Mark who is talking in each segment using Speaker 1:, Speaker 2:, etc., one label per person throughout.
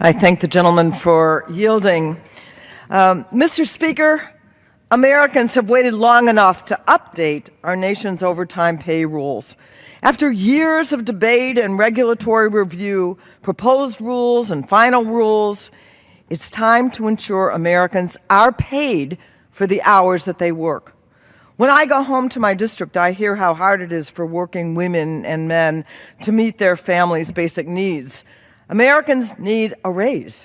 Speaker 1: I thank the gentleman for yielding. Mr. Speaker, Americans have waited long enough to update our nation's overtime pay rules. After years of debate and regulatory review, proposed rules and final rules, it's time to ensure Americans are paid for the hours that they work. When I go home to my district, I hear how hard it is for working women and men to meet their families' basic needs. Americans need a raise.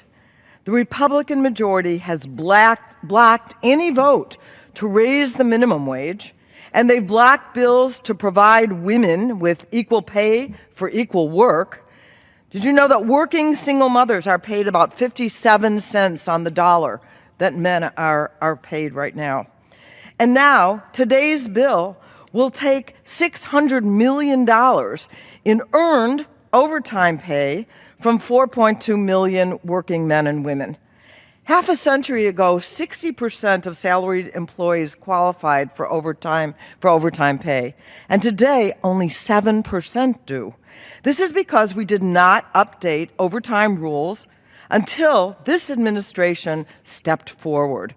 Speaker 1: The Republican majority has blocked any vote to raise the minimum wage, and they've blocked bills to provide women with equal pay for equal work. Did you know that working single mothers are paid about 57 cents on the dollar that men are paid right now? And now, today's bill will take $600 million in earned overtime pay from 4.2 million working men and women. Half a century ago, 60% of salaried employees qualified for overtime pay, and today only 7% do. This is because we did not update overtime rules until this administration stepped forward.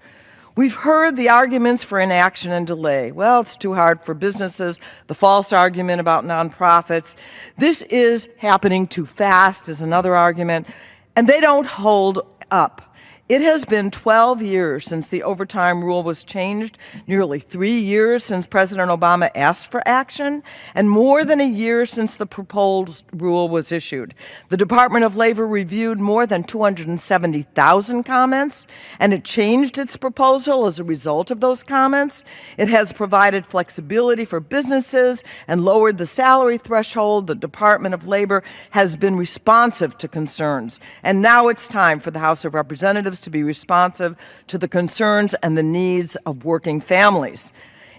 Speaker 1: We've heard the arguments for inaction and delay. Well, it's too hard for businesses, the false argument about nonprofits. This is happening too fast is another argument, and they don't hold up. It has been 12 years since the overtime rule was changed, nearly 3 years since President Obama asked for action, and more than a year since the proposed rule was issued. The Department of Labor reviewed more than 270,000 comments, and it changed its proposal as a result of those comments. It has provided flexibility for businesses and lowered the salary threshold. The Department of Labor has been responsive to concerns, and now it's time for the House of Representatives to be responsive to the concerns and the needs of working families.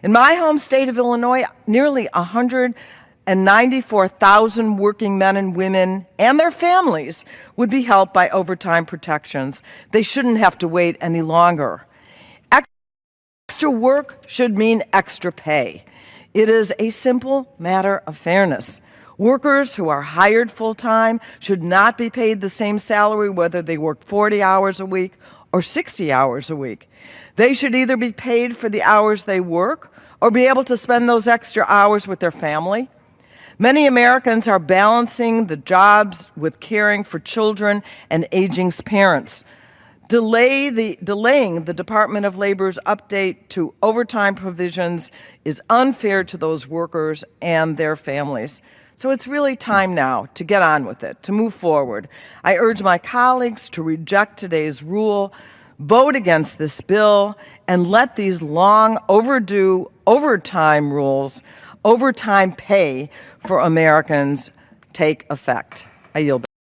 Speaker 1: In my home state of Illinois, nearly 194,000 working men and women and their families would be helped by overtime protections. They shouldn't have to wait any longer. Extra work should mean extra pay. It is a simple matter of fairness. Workers who are hired full-time should not be paid the same salary whether they work 40 hours a week or 60 hours a week. They should either be paid for the hours they work or be able to spend those extra hours with their family. Many Americans are balancing the jobs with caring for children and aging parents. Delaying the Department of Labor's update to overtime provisions is unfair to those workers and their families. So it's really time now to get on with it, to move forward. I urge my colleagues to reject today's rule, vote against this bill, and let these long overdue overtime rules, overtime pay for Americans take effect. I yield back.